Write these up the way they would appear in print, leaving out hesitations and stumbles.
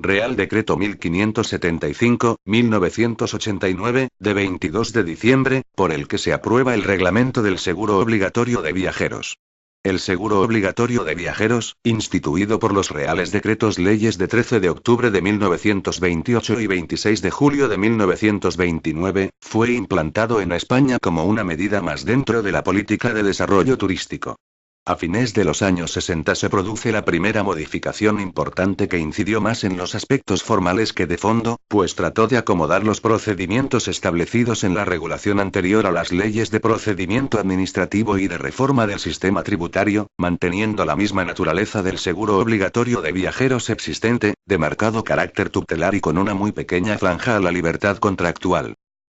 Real Decreto 1575/1989, de 22 de diciembre, por el que se aprueba el Reglamento del Seguro Obligatorio de Viajeros. El seguro obligatorio de viajeros, instituido por los Reales Decretos Leyes de 13 de octubre de 1928 y 26 de julio de 1929, fue implantado en España como una medida más dentro de la política de desarrollo turístico. A fines de los años 60 se produce la primera modificación importante que incidió más en los aspectos formales que de fondo, pues trató de acomodar los procedimientos establecidos en la regulación anterior a las leyes de procedimiento administrativo y de reforma del sistema tributario, manteniendo la misma naturaleza del seguro obligatorio de viajeros existente, de marcado carácter tutelar y con una muy pequeña franja a la libertad contractual.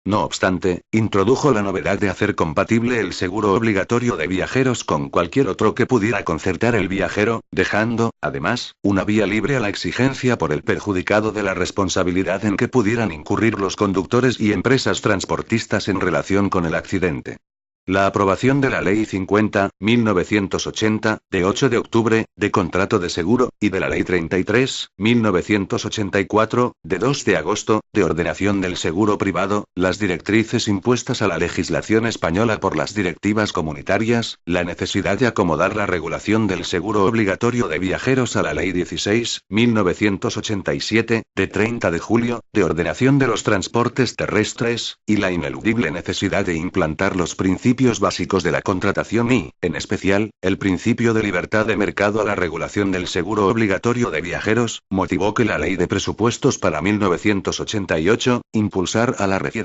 No obstante, introdujo la novedad de hacer compatible el seguro obligatorio de viajeros con cualquier otro que pudiera concertar el viajero, dejando, además, una vía libre a la exigencia por el perjudicado de la responsabilidad en que pudieran incurrir los conductores y empresas transportistas en relación con el accidente. La aprobación de la Ley 50/1980, de 8 de octubre, de contrato de seguro, y de la Ley 33/1984, de 2 de agosto, de ordenación del seguro privado, las directrices impuestas a la legislación española por las directivas comunitarias, la necesidad de acomodar la regulación del seguro obligatorio de viajeros a la Ley 16/1987, de 30 de julio, de ordenación de los transportes terrestres, y la ineludible necesidad de implantar los principios básicos de la contratación y, en especial, el principio de libertad de mercado a la regulación del seguro obligatorio de viajeros, motivó que la Ley de Presupuestos para 1988 impulsar a la refier.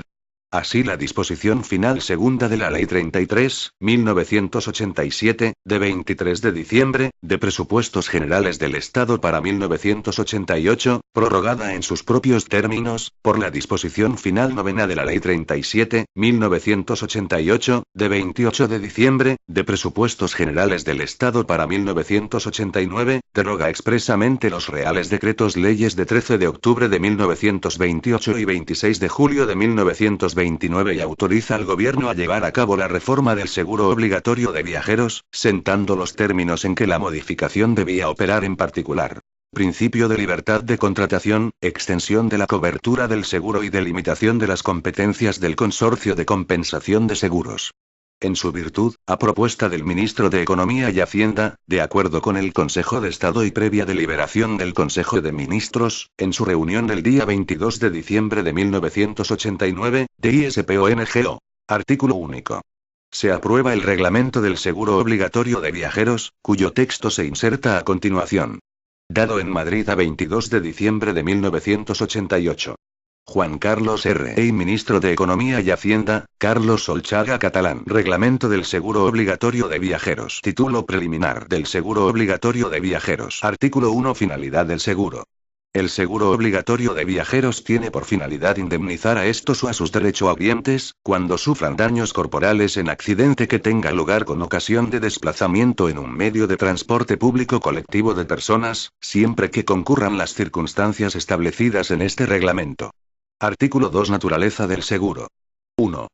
Así la disposición final segunda de la Ley 33/1987, de 23 de diciembre, de Presupuestos Generales del Estado para 1988, prorrogada en sus propios términos, por la disposición final novena de la Ley 37/1988, de 28 de diciembre, de Presupuestos Generales del Estado para 1989, deroga expresamente los Reales Decretos Leyes de 13 de octubre de 1928 y 26 de julio de 1929 y autoriza al Gobierno a llevar a cabo la reforma del seguro obligatorio de viajeros, sentando los términos en que la modificación debía operar en particular. Principio de libertad de contratación, extensión de la cobertura del seguro y delimitación de las competencias del Consorcio de Compensación de Seguros. En su virtud, a propuesta del Ministro de Economía y Hacienda, de acuerdo con el Consejo de Estado y previa deliberación del Consejo de Ministros, en su reunión del día 22 de diciembre de 1989, de ISPONGO. Artículo único. Se aprueba el Reglamento del Seguro Obligatorio de Viajeros, cuyo texto se inserta a continuación. Dado en Madrid a 22 de diciembre de 1988. Juan Carlos R. Ministro de Economía y Hacienda, Carlos Solchaga Catalán. Reglamento del Seguro Obligatorio de Viajeros. Título preliminar del Seguro Obligatorio de Viajeros. Artículo 1. Finalidad del seguro. El seguro obligatorio de viajeros tiene por finalidad indemnizar a estos o a sus derechohabientes, cuando sufran daños corporales en accidente que tenga lugar con ocasión de desplazamiento en un medio de transporte público colectivo de personas, siempre que concurran las circunstancias establecidas en este reglamento. Artículo 2. Naturaleza del seguro. 1.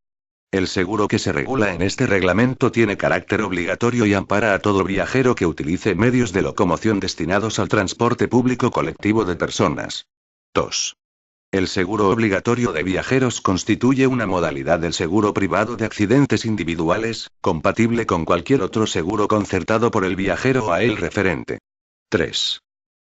El seguro que se regula en este reglamento tiene carácter obligatorio y ampara a todo viajero que utilice medios de locomoción destinados al transporte público colectivo de personas. 2. El seguro obligatorio de viajeros constituye una modalidad del seguro privado de accidentes individuales, compatible con cualquier otro seguro concertado por el viajero o a él referente. 3.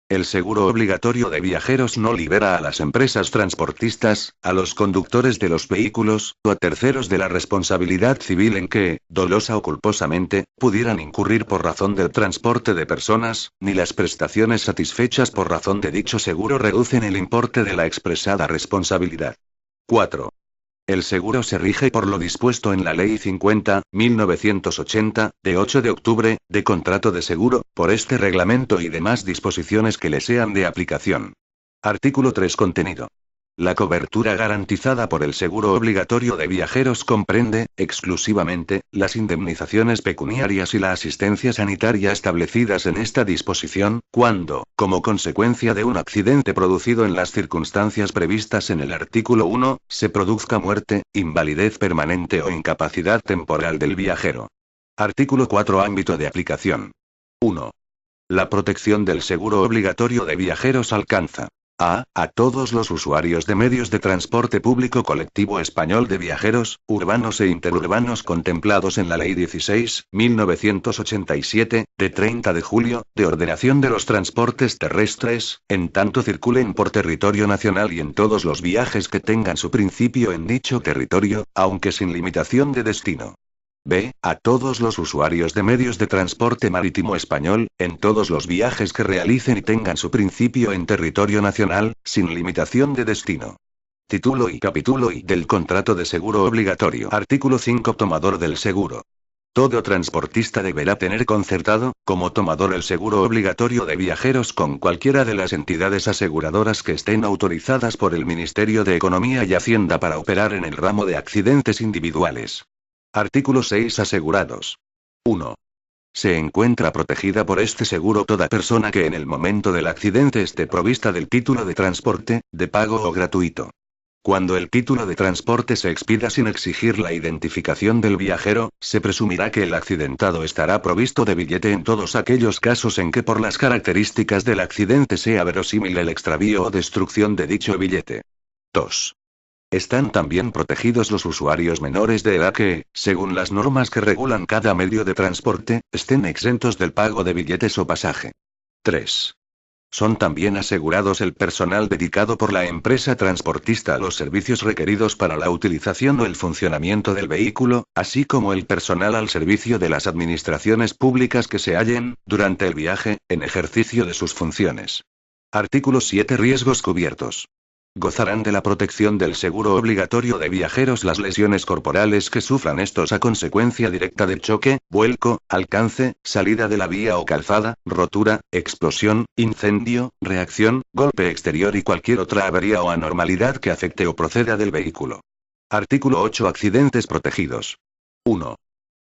El seguro obligatorio de viajeros no libera a las empresas transportistas, a los conductores de los vehículos, o a terceros de la responsabilidad civil en que, dolosa o culposamente, pudieran incurrir por razón del transporte de personas, ni las prestaciones satisfechas por razón de dicho seguro reducen el importe de la expresada responsabilidad. 4. El seguro se rige por lo dispuesto en la Ley 50/1980, de 8 de octubre, de contrato de seguro, por este reglamento y demás disposiciones que le sean de aplicación. Artículo 3. Contenido. La cobertura garantizada por el seguro obligatorio de viajeros comprende, exclusivamente, las indemnizaciones pecuniarias y la asistencia sanitaria establecidas en esta disposición, cuando, como consecuencia de un accidente producido en las circunstancias previstas en el artículo 1, se produzca muerte, invalidez permanente o incapacidad temporal del viajero. Artículo 4. Ámbito de aplicación. 1. La protección del seguro obligatorio de viajeros alcanza A todos los usuarios de medios de transporte público colectivo español de viajeros, urbanos e interurbanos contemplados en la Ley 16.1987, de 30 de julio, de ordenación de los transportes terrestres, en tanto circulen por territorio nacional y en todos los viajes que tengan su principio en dicho territorio, aunque sin limitación de destino. B. A todos los usuarios de medios de transporte marítimo español, en todos los viajes que realicen y tengan su principio en territorio nacional, sin limitación de destino. Título y capítulo I del contrato de seguro obligatorio. Artículo 5. Tomador del seguro. Todo transportista deberá tener concertado, como tomador el seguro obligatorio de viajeros con cualquiera de las entidades aseguradoras que estén autorizadas por el Ministerio de Economía y Hacienda para operar en el ramo de accidentes individuales. Artículo 6. Asegurados. 1. Se encuentra protegida por este seguro toda persona que en el momento del accidente esté provista del título de transporte, de pago o gratuito. Cuando el título de transporte se expida sin exigir la identificación del viajero, se presumirá que el accidentado estará provisto de billete en todos aquellos casos en que por las características del accidente sea verosímil el extravío o destrucción de dicho billete. 2. Están también protegidos los usuarios menores de edad que, según las normas que regulan cada medio de transporte, estén exentos del pago de billetes o pasaje. 3. Son también asegurados el personal dedicado por la empresa transportista a los servicios requeridos para la utilización o el funcionamiento del vehículo, así como el personal al servicio de las administraciones públicas que se hallen, durante el viaje, en ejercicio de sus funciones. Artículo 7. Riesgos cubiertos. Gozarán de la protección del seguro obligatorio de viajeros las lesiones corporales que sufran estos a consecuencia directa de choque, vuelco, alcance, salida de la vía o calzada, rotura, explosión, incendio, reacción, golpe exterior y cualquier otra avería o anormalidad que afecte o proceda del vehículo. Artículo 8. Accidentes protegidos. 1.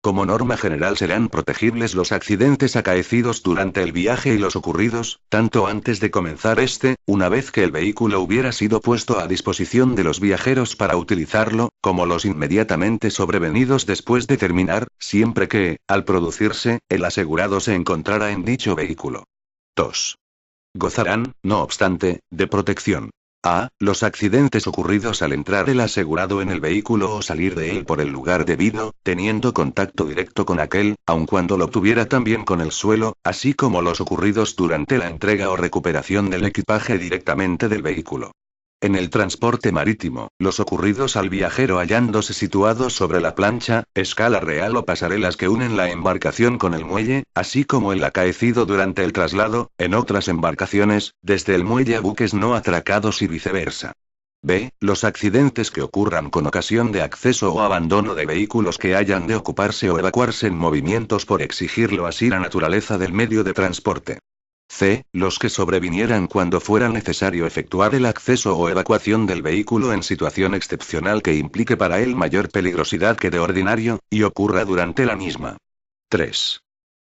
Como norma general serán protegibles los accidentes acaecidos durante el viaje y los ocurridos, tanto antes de comenzar una vez que el vehículo hubiera sido puesto a disposición de los viajeros para utilizarlo, como los inmediatamente sobrevenidos después de terminar, siempre que, al producirse, el asegurado se encontrara en dicho vehículo. 2. Gozarán, no obstante, de protección. A. Los accidentes ocurridos al entrar el asegurado en el vehículo o salir de él por el lugar debido, teniendo contacto directo con aquel, aun cuando lo tuviera también con el suelo, así como los ocurridos durante la entrega o recuperación del equipaje directamente del vehículo. En el transporte marítimo, los ocurridos al viajero hallándose situados sobre la plancha, escala real o pasarelas que unen la embarcación con el muelle, así como el acaecido durante el traslado, en otras embarcaciones, desde el muelle a buques no atracados y viceversa. B. Los accidentes que ocurran con ocasión de acceso o abandono de vehículos que hayan de ocuparse o evacuarse en movimientos por exigirlo así la naturaleza del medio de transporte. C. Los que sobrevinieran cuando fuera necesario efectuar el acceso o evacuación del vehículo en situación excepcional que implique para él mayor peligrosidad que de ordinario, y ocurra durante la misma. 3.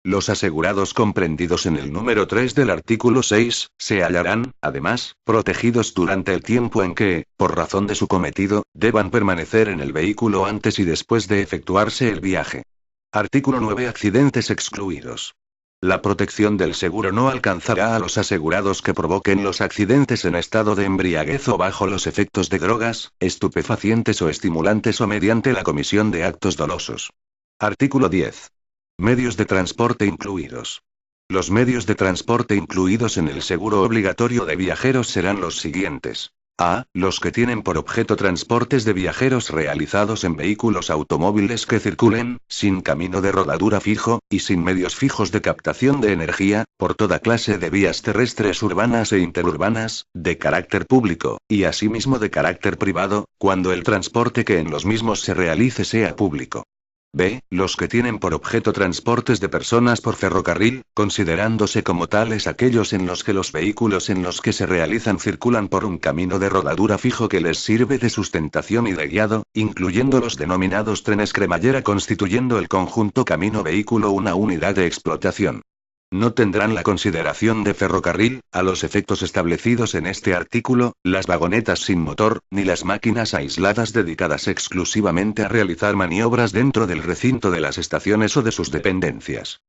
Los asegurados comprendidos en el número 3 del artículo 6, se hallarán, además, protegidos durante el tiempo en que, por razón de su cometido, deban permanecer en el vehículo antes y después de efectuarse el viaje. Artículo 9. Accidentes excluidos. La protección del seguro no alcanzará a los asegurados que provoquen los accidentes en estado de embriaguez o bajo los efectos de drogas, estupefacientes o estimulantes o mediante la comisión de actos dolosos. Artículo 10. Medios de transporte incluidos. Los medios de transporte incluidos en el seguro obligatorio de viajeros serán los siguientes. A. Los que tienen por objeto transportes de viajeros realizados en vehículos automóviles que circulen, sin camino de rodadura fijo, y sin medios fijos de captación de energía, por toda clase de vías terrestres urbanas e interurbanas, de carácter público, y asimismo de carácter privado, cuando el transporte que en los mismos se realice sea público. B. Los que tienen por objeto transportes de personas por ferrocarril, considerándose como tales aquellos en los que los vehículos en los que se realizan circulan por un camino de rodadura fijo que les sirve de sustentación y de guiado, incluyendo los denominados trenes cremallera constituyendo el conjunto camino-vehículo una unidad de explotación. No tendrán la consideración de ferrocarril, a los efectos establecidos en este artículo, las vagonetas sin motor, ni las máquinas aisladas dedicadas exclusivamente a realizar maniobras dentro del recinto de las estaciones o de sus dependencias.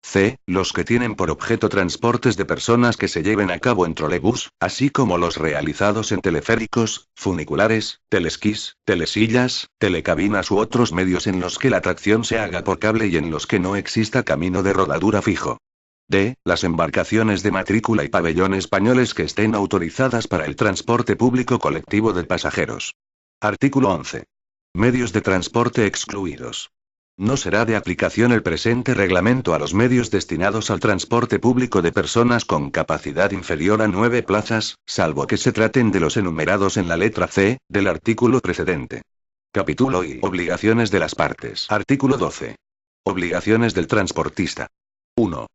C. Los que tienen por objeto transportes de personas que se lleven a cabo en trolebús, así como los realizados en teleféricos, funiculares, telesquís, telesillas, telecabinas u otros medios en los que la tracción se haga por cable y en los que no exista camino de rodadura fijo. D. Las embarcaciones de matrícula y pabellón españoles que estén autorizadas para el transporte público colectivo de pasajeros. Artículo 11. Medios de transporte excluidos. No será de aplicación el presente reglamento a los medios destinados al transporte público de personas con capacidad inferior a 9 plazas, salvo que se traten de los enumerados en la letra C, del artículo precedente. Capítulo I. Obligaciones de las partes. Artículo 12. Obligaciones del transportista. 1.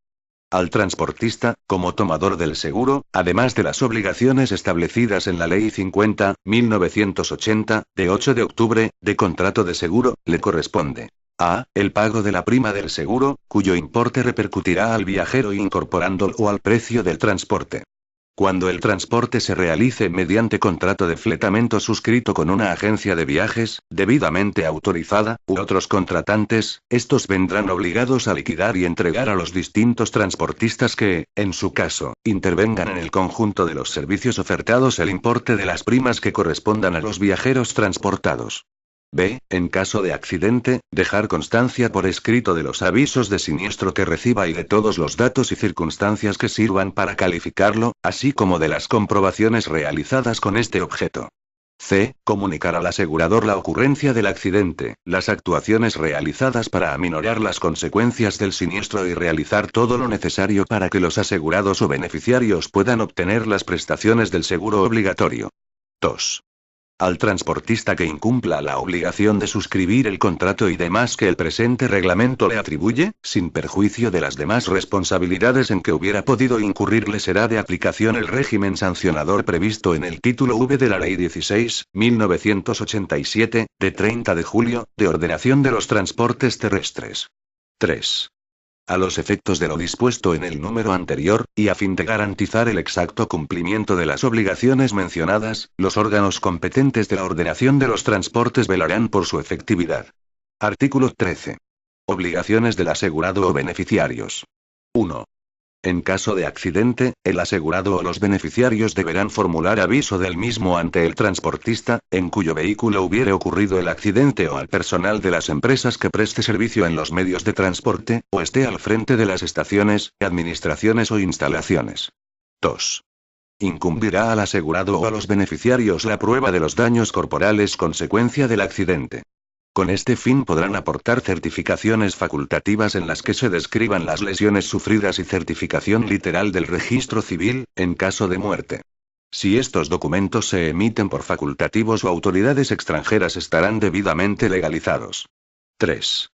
Al transportista, como tomador del seguro, además de las obligaciones establecidas en la Ley 50.1980, de 8 de octubre, de contrato de seguro, le corresponde: A. El pago de la prima del seguro, cuyo importe repercutirá al viajero incorporándolo al precio del transporte. Cuando el transporte se realice mediante contrato de fletamento suscrito con una agencia de viajes, debidamente autorizada, u otros contratantes, estos vendrán obligados a liquidar y entregar a los distintos transportistas que, en su caso, intervengan en el conjunto de los servicios ofertados el importe de las primas que correspondan a los viajeros transportados. B. En caso de accidente, dejar constancia por escrito de los avisos de siniestro que reciba y de todos los datos y circunstancias que sirvan para calificarlo, así como de las comprobaciones realizadas con este objeto. C. Comunicar al asegurador la ocurrencia del accidente, las actuaciones realizadas para aminorar las consecuencias del siniestro y realizar todo lo necesario para que los asegurados o beneficiarios puedan obtener las prestaciones del seguro obligatorio. 2. Al transportista que incumpla la obligación de suscribir el contrato y demás que el presente reglamento le atribuye, sin perjuicio de las demás responsabilidades en que hubiera podido incurrir, le será de aplicación el régimen sancionador previsto en el título V de la Ley 16.1987, de 30 de julio, de ordenación de los transportes terrestres. 3. A los efectos de lo dispuesto en el número anterior, y a fin de garantizar el exacto cumplimiento de las obligaciones mencionadas, los órganos competentes de la ordenación de los transportes velarán por su efectividad. Artículo 13. Obligaciones del asegurado o beneficiarios. 1. En caso de accidente, el asegurado o los beneficiarios deberán formular aviso del mismo ante el transportista, en cuyo vehículo hubiere ocurrido el accidente, o al personal de las empresas que preste servicio en los medios de transporte, o esté al frente de las estaciones, administraciones o instalaciones. 2. Incumbirá al asegurado o a los beneficiarios la prueba de los daños corporales consecuencia del accidente. Con este fin podrán aportar certificaciones facultativas en las que se describan las lesiones sufridas y certificación literal del registro civil, en caso de muerte. Si estos documentos se emiten por facultativos o autoridades extranjeras, estarán debidamente legalizados. 3.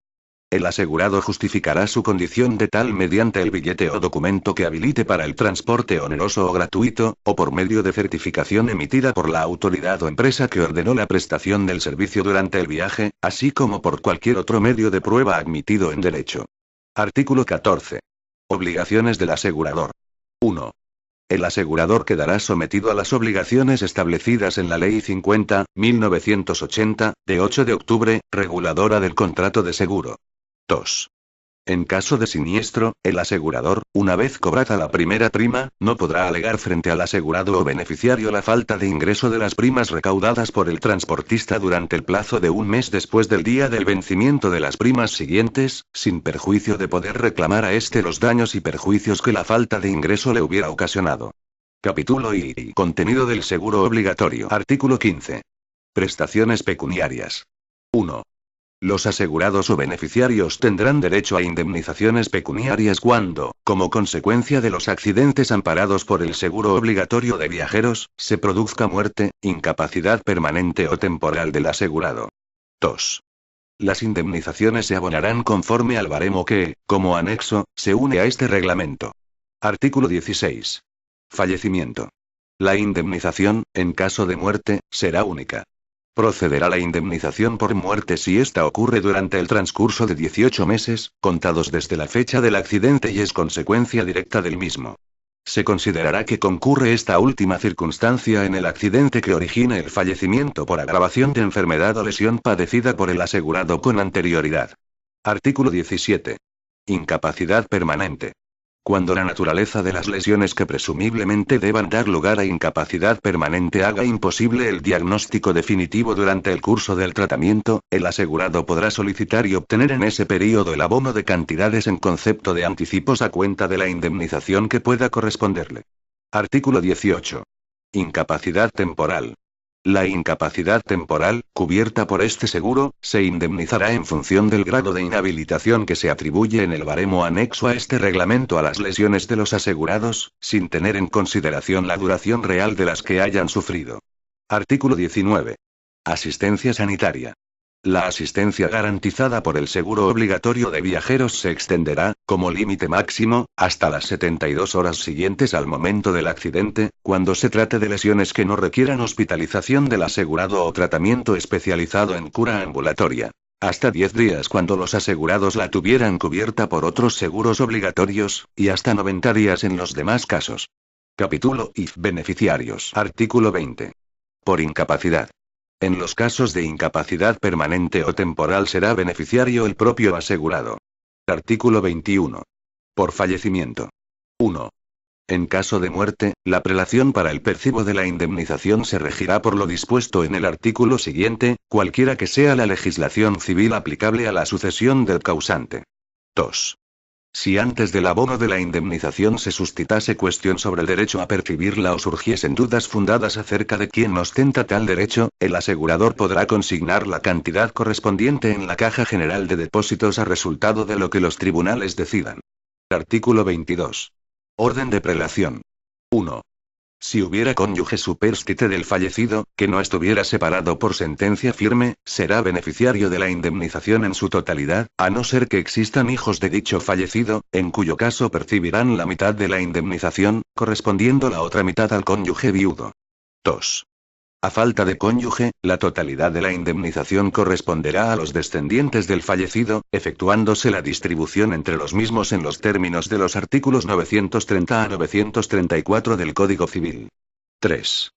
El asegurado justificará su condición de tal mediante el billete o documento que habilite para el transporte oneroso o gratuito, o por medio de certificación emitida por la autoridad o empresa que ordenó la prestación del servicio durante el viaje, así como por cualquier otro medio de prueba admitido en derecho. Artículo 14. Obligaciones del asegurador. 1. El asegurador quedará sometido a las obligaciones establecidas en la Ley 50.1980, de 8 de octubre, reguladora del contrato de seguro. 2. En caso de siniestro, el asegurador, una vez cobrada la primera prima, no podrá alegar frente al asegurado o beneficiario la falta de ingreso de las primas recaudadas por el transportista durante el plazo de un mes después del día del vencimiento de las primas siguientes, sin perjuicio de poder reclamar a éste los daños y perjuicios que la falta de ingreso le hubiera ocasionado. Capítulo I. Contenido del seguro obligatorio. Artículo 15. Prestaciones pecuniarias. 1. Los asegurados o beneficiarios tendrán derecho a indemnizaciones pecuniarias cuando, como consecuencia de los accidentes amparados por el seguro obligatorio de viajeros, se produzca muerte, incapacidad permanente o temporal del asegurado. 2. Las indemnizaciones se abonarán conforme al baremo que, como anexo, se une a este reglamento. Artículo 16. Fallecimiento. La indemnización, en caso de muerte, será única. Procederá la indemnización por muerte si esta ocurre durante el transcurso de 18 meses, contados desde la fecha del accidente y es consecuencia directa del mismo. Se considerará que concurre esta última circunstancia en el accidente que origine el fallecimiento por agravación de enfermedad o lesión padecida por el asegurado con anterioridad. Artículo 17. Incapacidad permanente. Cuando la naturaleza de las lesiones que presumiblemente deban dar lugar a incapacidad permanente haga imposible el diagnóstico definitivo durante el curso del tratamiento, el asegurado podrá solicitar y obtener en ese período el abono de cantidades en concepto de anticipos a cuenta de la indemnización que pueda corresponderle. Artículo 18. Incapacidad temporal. La incapacidad temporal, cubierta por este seguro, se indemnizará en función del grado de inhabilitación que se atribuye en el baremo anexo a este reglamento a las lesiones de los asegurados, sin tener en consideración la duración real de las que hayan sufrido. Artículo 19. Asistencia sanitaria. La asistencia garantizada por el seguro obligatorio de viajeros se extenderá, como límite máximo, hasta las 72 horas siguientes al momento del accidente, cuando se trate de lesiones que no requieran hospitalización del asegurado o tratamiento especializado en cura ambulatoria. Hasta 10 días cuando los asegurados la tuvieran cubierta por otros seguros obligatorios, y hasta 90 días en los demás casos. Capítulo I. Beneficiarios. Artículo 20. Por incapacidad. En los casos de incapacidad permanente o temporal será beneficiario el propio asegurado. Artículo 21. Por fallecimiento. 1. En caso de muerte, la prelación para el percibo de la indemnización se regirá por lo dispuesto en el artículo siguiente, cualquiera que sea la legislación civil aplicable a la sucesión del causante. 2. Si antes del abono de la indemnización se suscitase cuestión sobre el derecho a percibirla o surgiesen dudas fundadas acerca de quién ostenta tal derecho, el asegurador podrá consignar la cantidad correspondiente en la Caja General de Depósitos a resultado de lo que los tribunales decidan. Artículo 22. Orden de prelación. 1. Si hubiera cónyuge superstite del fallecido, que no estuviera separado por sentencia firme, será beneficiario de la indemnización en su totalidad, a no ser que existan hijos de dicho fallecido, en cuyo caso percibirán la mitad de la indemnización, correspondiendo la otra mitad al cónyuge viudo. 2. A falta de cónyuge, la totalidad de la indemnización corresponderá a los descendientes del fallecido, efectuándose la distribución entre los mismos en los términos de los artículos 930 a 934 del Código Civil. 3.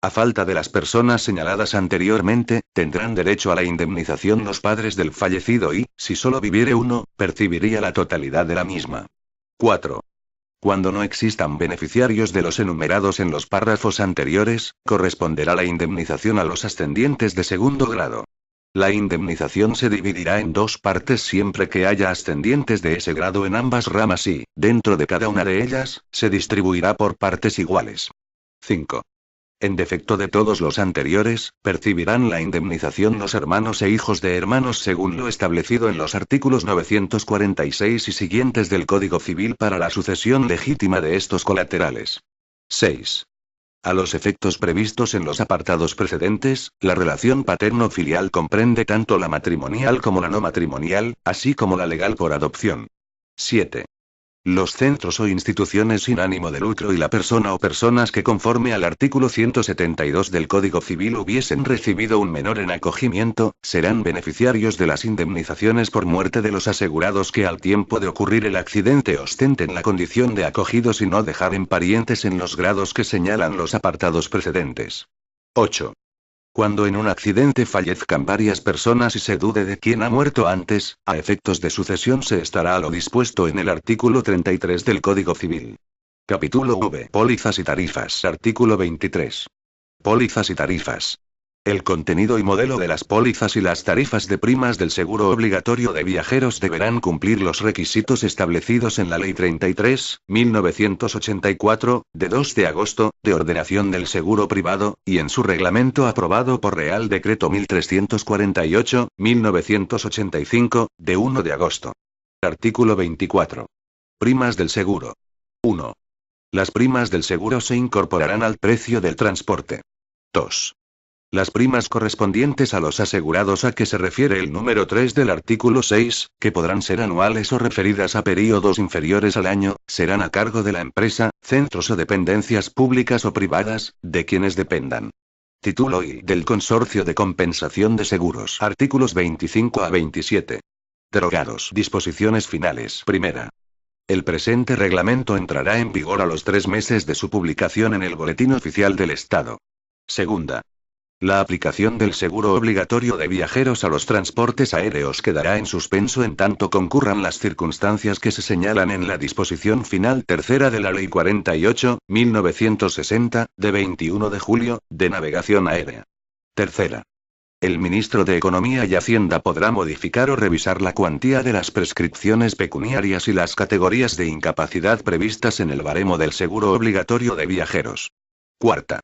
A falta de las personas señaladas anteriormente, tendrán derecho a la indemnización los padres del fallecido y, si solo viviere uno, percibiría la totalidad de la misma. 4. Cuando no existan beneficiarios de los enumerados en los párrafos anteriores, corresponderá la indemnización a los ascendientes de segundo grado. La indemnización se dividirá en dos partes siempre que haya ascendientes de ese grado en ambas ramas y, dentro de cada una de ellas, se distribuirá por partes iguales. 5. En defecto de todos los anteriores, percibirán la indemnización los hermanos e hijos de hermanos según lo establecido en los artículos 946 y siguientes del Código Civil para la sucesión legítima de estos colaterales. 6. A los efectos previstos en los apartados precedentes, la relación paterno-filial comprende tanto la matrimonial como la no matrimonial, así como la legal por adopción. 7. Los centros o instituciones sin ánimo de lucro y la persona o personas que conforme al artículo 172 del Código Civil hubiesen recibido un menor en acogimiento, serán beneficiarios de las indemnizaciones por muerte de los asegurados que al tiempo de ocurrir el accidente ostenten la condición de acogidos y no dejaren parientes en los grados que señalan los apartados precedentes. 8. Cuando en un accidente fallezcan varias personas y se dude de quién ha muerto antes, a efectos de sucesión se estará a lo dispuesto en el artículo 33 del Código Civil. Capítulo V. Pólizas y tarifas. Artículo 23. Pólizas y tarifas. El contenido y modelo de las pólizas y las tarifas de primas del seguro obligatorio de viajeros deberán cumplir los requisitos establecidos en la Ley 33/1984, de 2 de agosto, de ordenación del seguro privado, y en su reglamento aprobado por Real Decreto 1348/1985, de 1 de agosto. Artículo 24. Primas del seguro. 1. Las primas del seguro se incorporarán al precio del transporte. 2. Las primas correspondientes a los asegurados a que se refiere el número 3 del artículo 6, que podrán ser anuales o referidas a períodos inferiores al año, serán a cargo de la empresa, centros o dependencias públicas o privadas, de quienes dependan. Título I del Consorcio de Compensación de Seguros. Artículos 25 a 27. Derogados. Disposiciones finales. Primera. El presente reglamento entrará en vigor a los 3 meses de su publicación en el Boletín Oficial del Estado. Segunda. La aplicación del seguro obligatorio de viajeros a los transportes aéreos quedará en suspenso en tanto concurran las circunstancias que se señalan en la disposición final tercera de la Ley 48/1960, de 21 de julio, de navegación aérea. Tercera. El ministro de Economía y Hacienda podrá modificar o revisar la cuantía de las prescripciones pecuniarias y las categorías de incapacidad previstas en el baremo del seguro obligatorio de viajeros. Cuarta.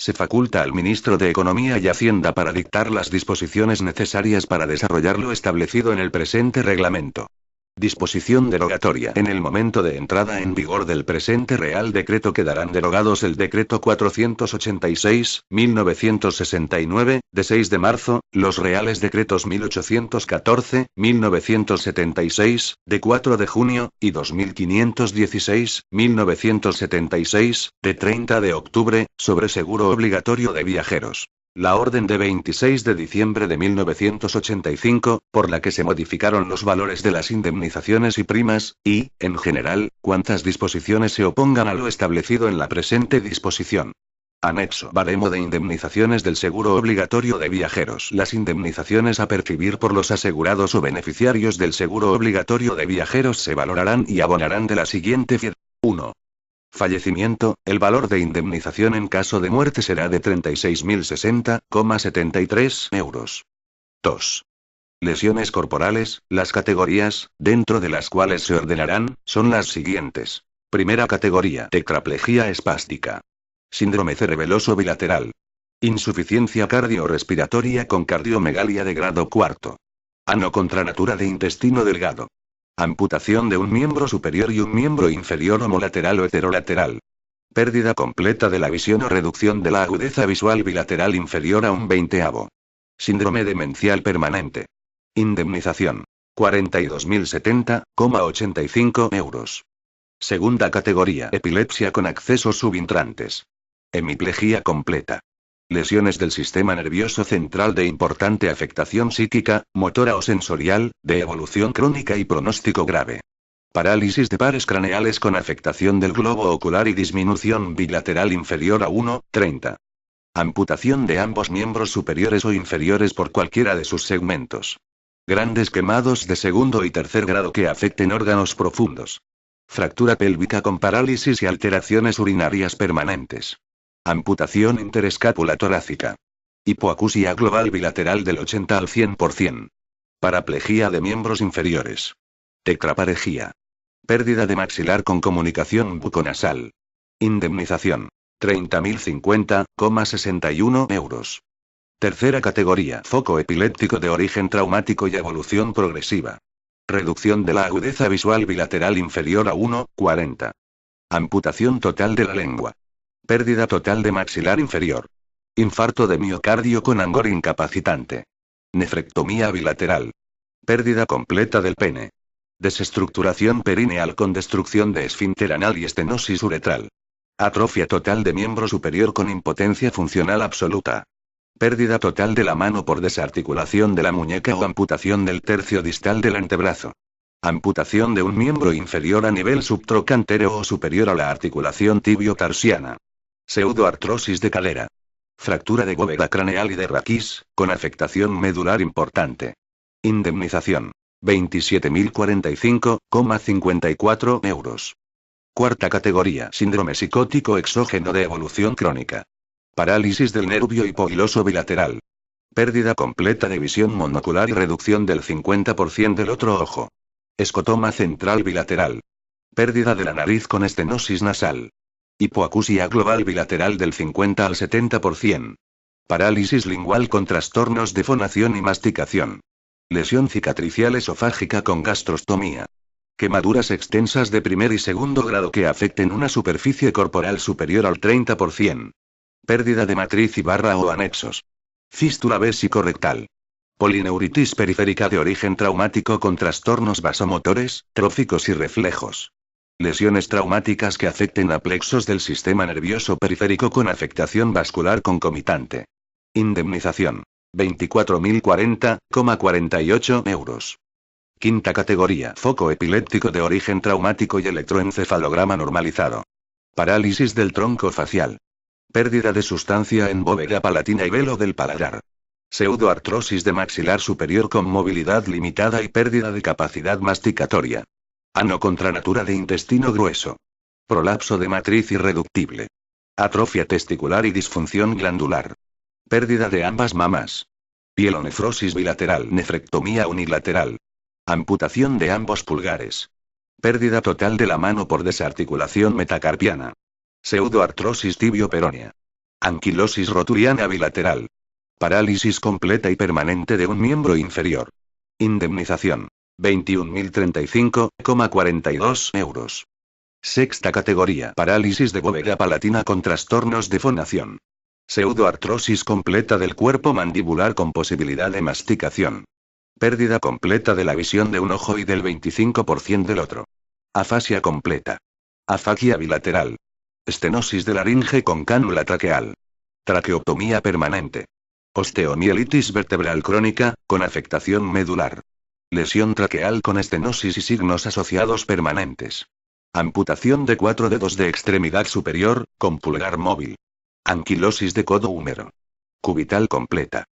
Se faculta al ministro de Economía y Hacienda para dictar las disposiciones necesarias para desarrollar lo establecido en el presente reglamento. Disposición derogatoria. En el momento de entrada en vigor del presente Real Decreto quedarán derogados el Decreto 486/1969, de 6 de marzo, los Reales Decretos 1814/1976, de 4 de junio, y 2516/1976, de 30 de octubre, sobre seguro obligatorio de viajeros. La orden de 26 de diciembre de 1985, por la que se modificaron los valores de las indemnizaciones y primas, y, en general, cuantas disposiciones se opongan a lo establecido en la presente disposición. Anexo. Baremo de indemnizaciones del seguro obligatorio de viajeros. Las indemnizaciones a percibir por los asegurados o beneficiarios del seguro obligatorio de viajeros se valorarán y abonarán de la siguiente forma. 1. Fallecimiento, el valor de indemnización en caso de muerte será de 36.060,73 euros. 2. Lesiones corporales, las categorías, dentro de las cuales se ordenarán, son las siguientes. Primera categoría: tetraplegia espástica. Síndrome cerebeloso bilateral. Insuficiencia cardiorrespiratoria con cardiomegalia de grado cuarto. Anocontranatura de intestino delgado. Amputación de un miembro superior y un miembro inferior homolateral o heterolateral. Pérdida completa de la visión o reducción de la agudeza visual bilateral inferior a un 20avo. Síndrome demencial permanente. Indemnización: 42.070,85 euros. Segunda categoría: epilepsia con accesos subintrantes. Hemiplegia completa. Lesiones del sistema nervioso central de importante afectación psíquica, motora o sensorial, de evolución crónica y pronóstico grave. Parálisis de pares craneales con afectación del globo ocular y disminución bilateral inferior a 1,30. Amputación de ambos miembros superiores o inferiores por cualquiera de sus segmentos. Grandes quemados de segundo y tercer grado que afecten órganos profundos. Fractura pélvica con parálisis y alteraciones urinarias permanentes. Amputación interescápula torácica. Hipoacusia global bilateral del 80 al 100%. Paraplegia de miembros inferiores. Tetraparejía. Pérdida de maxilar con comunicación buconasal. Indemnización: 30.050,61 euros. Tercera categoría: foco epiléptico de origen traumático y evolución progresiva. Reducción de la agudeza visual bilateral inferior a 1,40. Amputación total de la lengua. Pérdida total de maxilar inferior. Infarto de miocardio con angor incapacitante. Nefrectomía bilateral. Pérdida completa del pene. Desestructuración perineal con destrucción de esfínter anal y estenosis uretral. Atrofia total de miembro superior con impotencia funcional absoluta. Pérdida total de la mano por desarticulación de la muñeca o amputación del tercio distal del antebrazo. Amputación de un miembro inferior a nivel subtrocantero o superior a la articulación tibio-tarsiana. Pseudoartrosis de cadera. Fractura de bóveda craneal y de raquis, con afectación medular importante. Indemnización: 27.045,54 euros. Cuarta categoría: síndrome psicótico exógeno de evolución crónica. Parálisis del nervio hipohiloso bilateral. Pérdida completa de visión monocular y reducción del 50% del otro ojo. Escotoma central bilateral. Pérdida de la nariz con estenosis nasal. Hipoacusia global bilateral del 50 al 70%. Parálisis lingual con trastornos de fonación y masticación. Lesión cicatricial esofágica con gastrostomía. Quemaduras extensas de primer y segundo grado que afecten una superficie corporal superior al 30%. Pérdida de matriz y barra o anexos. Fístula vesicorrectal. Polineuritis periférica de origen traumático con trastornos vasomotores, tróficos y reflejos. Lesiones traumáticas que afecten a plexos del sistema nervioso periférico con afectación vascular concomitante. Indemnización: 24.040,48 euros. Quinta categoría: foco epiléptico de origen traumático y electroencefalograma normalizado. Parálisis del tronco facial. Pérdida de sustancia en bóveda palatina y velo del paladar. Pseudoartrosis de maxilar superior con movilidad limitada y pérdida de capacidad masticatoria. Anocontranatura de intestino grueso. Prolapso de matriz irreductible. Atrofia testicular y disfunción glandular. Pérdida de ambas mamas. Pielonefrosis bilateral, nefrectomía unilateral. Amputación de ambos pulgares. Pérdida total de la mano por desarticulación metacarpiana. Pseudoartrosis tibio-peronea. Anquilosis rotuliana bilateral. Parálisis completa y permanente de un miembro inferior. Indemnización. 21.035,42 euros. Sexta categoría. Parálisis de bóveda palatina con trastornos de fonación. Pseudoartrosis completa del cuerpo mandibular con posibilidad de masticación. Pérdida completa de la visión de un ojo y del 25% del otro. Afasia completa. Afagia bilateral. Estenosis de laringe con cánula traqueal. Traqueotomía permanente. Osteomielitis vertebral crónica, con afectación medular. Lesión traqueal con estenosis y signos asociados permanentes. Amputación de 4 dedos de extremidad superior, con pulgar móvil. Anquilosis de codo húmero. Cubital completa.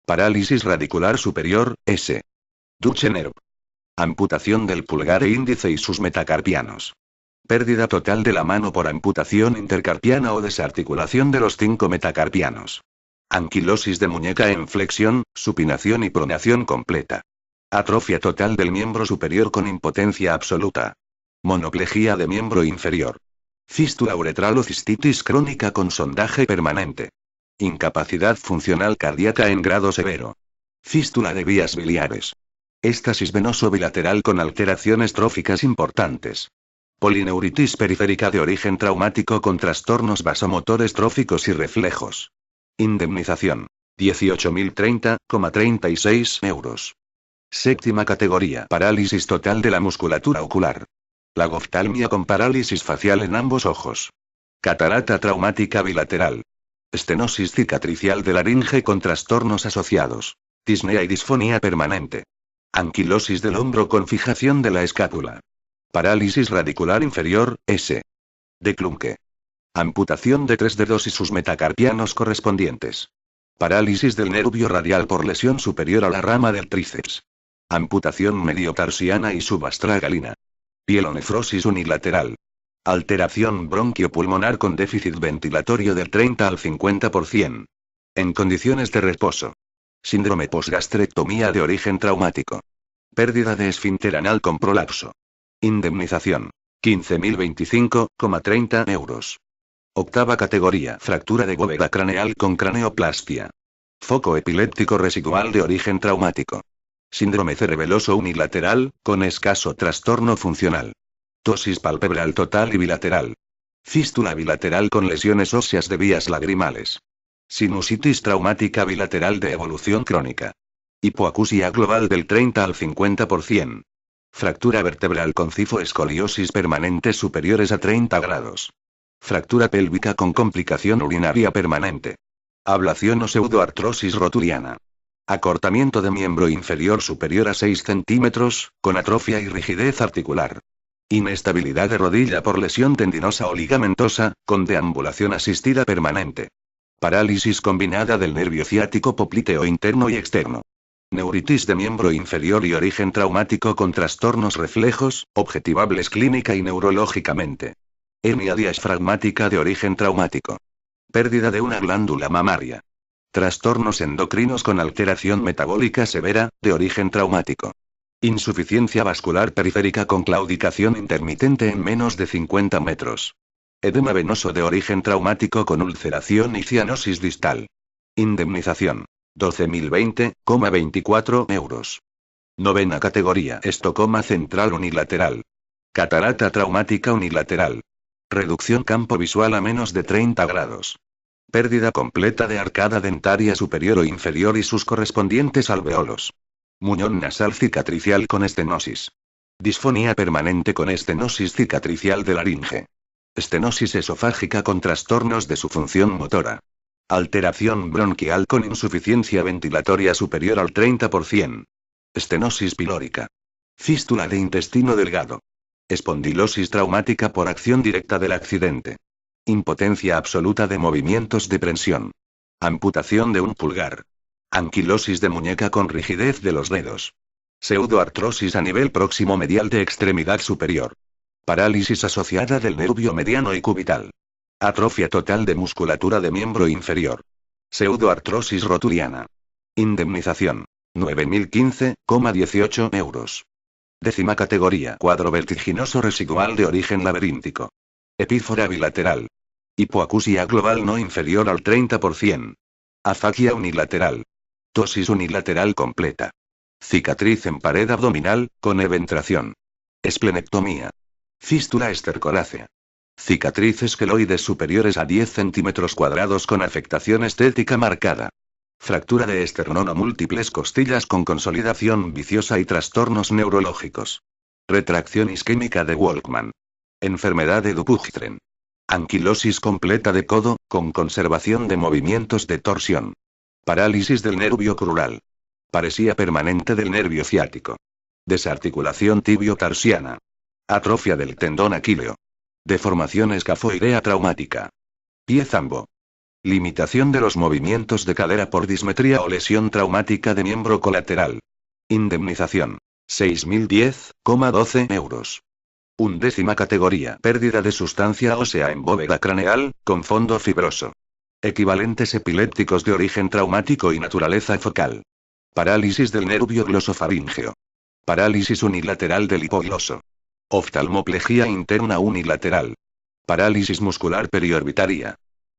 Parálisis radicular superior, S. Duchenne. Amputación del pulgar e índice y sus metacarpianos. Pérdida total de la mano por amputación intercarpiana o desarticulación de los 5 metacarpianos. Anquilosis de muñeca en flexión, supinación y pronación completa. Atrofia total del miembro superior con impotencia absoluta. Monoplejía de miembro inferior. Fístula uretral o cistitis crónica con sondaje permanente. Incapacidad funcional cardíaca en grado severo. Fístula de vías biliares. Éstasis venoso bilateral con alteraciones tróficas importantes. Polineuritis periférica de origen traumático con trastornos vasomotores tróficos y reflejos. Indemnización. 18.030,36 euros. Séptima categoría. Parálisis total de la musculatura ocular. Lagoftalmia con parálisis facial en ambos ojos. Catarata traumática bilateral. Estenosis cicatricial de laringe con trastornos asociados. Disnea y disfonía permanente. Anquilosis del hombro con fijación de la escápula. Parálisis radicular inferior, S. De Klumke. Amputación de 3 dedos y sus metacarpianos correspondientes. Parálisis del nervio radial por lesión superior a la rama del tríceps. Amputación mediotarsiana y subastragalina. Pielonefrosis unilateral. Alteración bronquiopulmonar con déficit ventilatorio del 30 al 50%. En condiciones de reposo. Síndrome posgastrectomía de origen traumático. Pérdida de esfínter anal con prolapso. Indemnización. 15.025,30 euros. Octava categoría. Fractura de bóveda craneal con craneoplastia. Foco epiléptico residual de origen traumático. Síndrome cerebeloso unilateral, con escaso trastorno funcional. Ptosis palpebral total y bilateral. Fístula bilateral con lesiones óseas de vías lagrimales. Sinusitis traumática bilateral de evolución crónica. Hipoacusia global del 30 al 50%. Fractura vertebral con cifoescoliosis permanente superiores a 30 grados. Fractura pélvica con complicación urinaria permanente. Ablación o pseudoartrosis rotuliana. Acortamiento de miembro inferior superior a 6 centímetros, con atrofia y rigidez articular. Inestabilidad de rodilla por lesión tendinosa o ligamentosa, con deambulación asistida permanente. Parálisis combinada del nervio ciático popliteo interno y externo. Neuritis de miembro inferior y origen traumático con trastornos reflejos, objetivables clínica y neurológicamente. Hernia diafragmática de origen traumático. Pérdida de una glándula mamaria. Trastornos endocrinos con alteración metabólica severa, de origen traumático. Insuficiencia vascular periférica con claudicación intermitente en menos de 50 metros. Edema venoso de origen traumático con ulceración y cianosis distal. Indemnización. 12.020,24 euros. Novena categoría. Estocoma central unilateral. Catarata traumática unilateral. Reducción campo visual a menos de 30 grados. Pérdida completa de arcada dentaria superior o inferior y sus correspondientes alveolos. Muñón nasal cicatricial con estenosis. Disfonía permanente con estenosis cicatricial de laringe. Estenosis esofágica con trastornos de su función motora. Alteración bronquial con insuficiencia ventilatoria superior al 30%. Estenosis pilórica. Fístula de intestino delgado. Espondilosis traumática por acción directa del accidente. Impotencia absoluta de movimientos de prensión. Amputación de un pulgar. Anquilosis de muñeca con rigidez de los dedos. Pseudoartrosis a nivel próximo medial de extremidad superior. Parálisis asociada del nervio mediano y cubital. Atrofia total de musculatura de miembro inferior. Pseudoartrosis rotuliana. Indemnización. 9.015,18 euros. 10ª categoría. Cuadro vertiginoso residual de origen laberíntico. Epífora bilateral. Hipoacusia global no inferior al 30%. Afagia unilateral. Tosis unilateral completa. Cicatriz en pared abdominal, con eventración. Esplenectomía. Fístula estercorácea. Cicatriz esqueloides superiores a 10 centímetros cuadrados con afectación estética marcada. Fractura de esternón o múltiples costillas con consolidación viciosa y trastornos neurológicos. Retracción isquémica de Walkman. Enfermedad de Dupuytren. Anquilosis completa de codo, con conservación de movimientos de torsión. Parálisis del nervio crural. Paresía permanente del nervio ciático. Desarticulación tibio-tarsiana. Atrofia del tendón aquileo. Deformación escafoidea traumática. Pie zambo. Limitación de los movimientos de cadera por dismetría o lesión traumática de miembro colateral. Indemnización. 6.010,12 euros. 11ª categoría. Pérdida de sustancia ósea en bóveda craneal, con fondo fibroso. Equivalentes epilépticos de origen traumático y naturaleza focal. Parálisis del nervio glosofaríngeo. Parálisis unilateral del hipogloso. Oftalmoplegia interna unilateral. Parálisis muscular periorbitaria.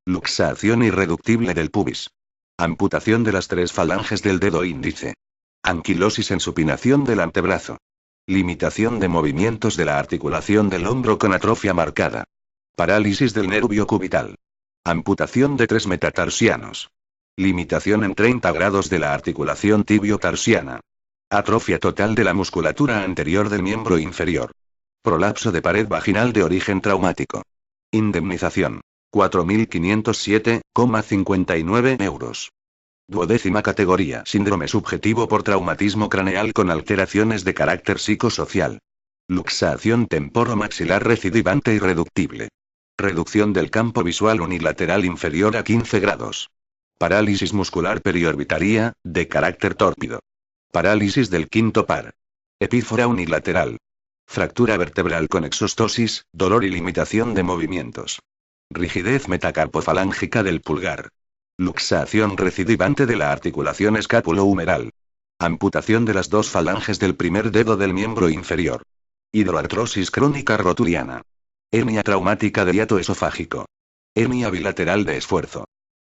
Luxación irreductible del pubis. Amputación de las 3 falanges del dedo índice. Anquilosis en supinación del antebrazo. Limitación de movimientos de la articulación del hombro con atrofia marcada. Parálisis del nervio cubital. Amputación de 3 metatarsianos. Limitación en 30 grados de la articulación tibio-tarsiana. Atrofia total de la musculatura anterior del miembro inferior. Prolapso de pared vaginal de origen traumático. Indemnización. 4.507,59 euros. 12ª categoría. Síndrome subjetivo por traumatismo craneal con alteraciones de carácter psicosocial. Luxación temporomaxilar recidivante irreductible. Reducción del campo visual unilateral inferior a 15 grados. Parálisis muscular periorbitaria, de carácter tórpido. Parálisis del quinto par. Epífora unilateral. Fractura vertebral con exostosis, dolor y limitación de movimientos. Rigidez metacarpofalángica del pulgar. Luxación recidivante de la articulación escápulo-humeral. Amputación de las 2 falanges del primer dedo del miembro inferior. Hidroartrosis crónica rotuliana. Hernia traumática de hiato esofágico. Hernia bilateral de esfuerzo.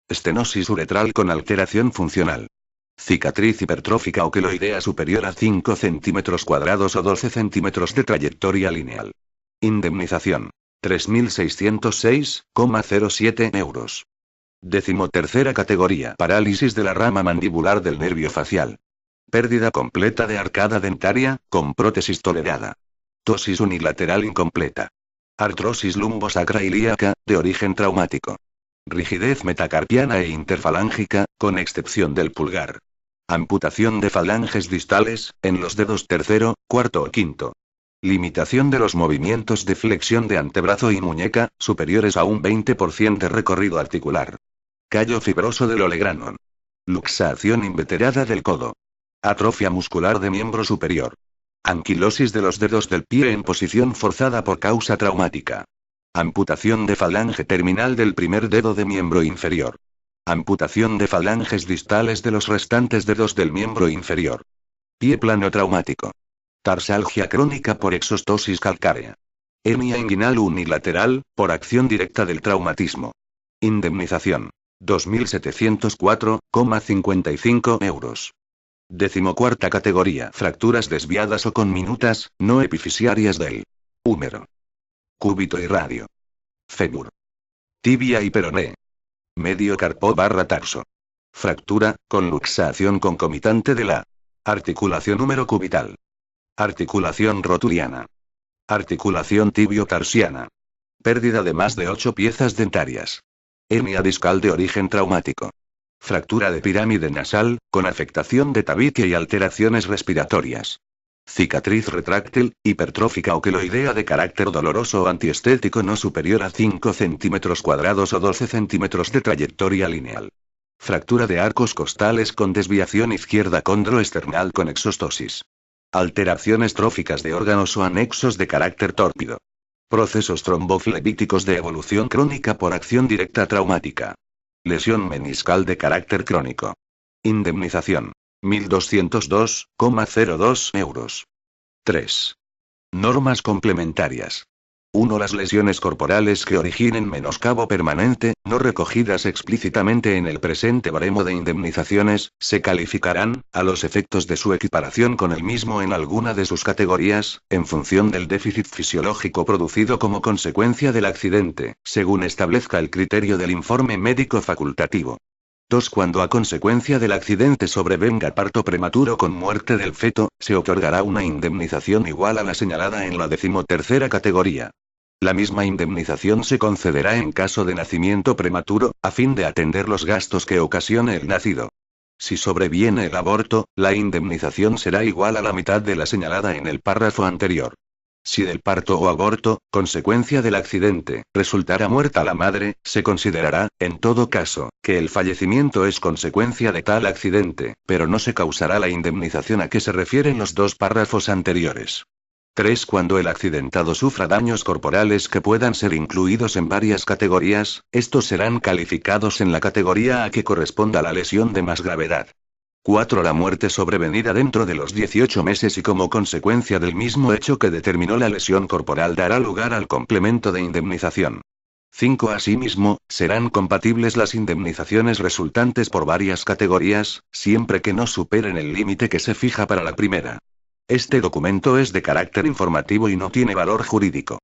Estenosis uretral con alteración funcional. Cicatriz hipertrófica o queloidea superior a 5 centímetros cuadrados o 12 centímetros de trayectoria lineal. Indemnización. 3.606,07 euros. 13ª categoría. Parálisis de la rama mandibular del nervio facial. Pérdida completa de arcada dentaria, con prótesis tolerada. Tosis unilateral incompleta. Artrosis lumbosacra ilíaca, de origen traumático. Rigidez metacarpiana e interfalángica, con excepción del pulgar. Amputación de falanges distales, en los dedos tercero, cuarto o quinto. Limitación de los movimientos de flexión de antebrazo y muñeca, superiores a un 20% de recorrido articular. Callo fibroso del olegranon. Luxación inveterada del codo. Atrofia muscular de miembro superior. Anquilosis de los dedos del pie en posición forzada por causa traumática. Amputación de falange terminal del primer dedo de miembro inferior. Amputación de falanges distales de los restantes dedos del miembro inferior. Pie plano traumático. Tarsalgia crónica por exostosis calcárea. Hernia inguinal unilateral, por acción directa del traumatismo. Indemnización. 2.704,55 euros. 14ª categoría. Fracturas desviadas o conminutas, no epifisiarias del húmero. Cúbito y radio. Fémur. Tibia y peroné. Medio carpó barra tarso. Fractura, con luxación concomitante de la articulación húmero-cubital. Articulación rotuliana. Articulación tibio-tarsiana. Pérdida de más de 8 piezas dentarias. Hernia discal de origen traumático. Fractura de pirámide nasal, con afectación de tabique y alteraciones respiratorias. Cicatriz retráctil, hipertrófica o queloidea de carácter doloroso o antiestético no superior a 5 centímetros cuadrados o 12 centímetros de trayectoria lineal. Fractura de arcos costales con desviación izquierda condroesternal con exostosis. Alteraciones tróficas de órganos o anexos de carácter tórpido. Procesos tromboflebíticos de evolución crónica por acción directa traumática. Lesión meniscal de carácter crónico. Indemnización. 1.202,02 euros. 3. Normas complementarias. 1. Las lesiones corporales que originen menoscabo permanente, no recogidas explícitamente en el presente baremo de indemnizaciones, se calificarán, a los efectos de su equiparación con el mismo en alguna de sus categorías, en función del déficit fisiológico producido como consecuencia del accidente, según establezca el criterio del informe médico facultativo. 2. Cuando a consecuencia del accidente sobrevenga parto prematuro con muerte del feto, se otorgará una indemnización igual a la señalada en la 13ª categoría. La misma indemnización se concederá en caso de nacimiento prematuro, a fin de atender los gastos que ocasione el nacido. Si sobreviene el aborto, la indemnización será igual a la mitad de la señalada en el párrafo anterior. Si del parto o aborto, consecuencia del accidente, resultara muerta la madre, se considerará, en todo caso, que el fallecimiento es consecuencia de tal accidente, pero no se causará la indemnización a que se refieren los dos párrafos anteriores. 3. Cuando el accidentado sufra daños corporales que puedan ser incluidos en varias categorías, estos serán calificados en la categoría a que corresponda la lesión de más gravedad. 4. La muerte sobrevenida dentro de los 18 meses y como consecuencia del mismo hecho que determinó la lesión corporal dará lugar al complemento de indemnización. 5. Asimismo, serán compatibles las indemnizaciones resultantes por varias categorías, siempre que no superen el límite que se fija para la primera. Este documento es de carácter informativo y no tiene valor jurídico.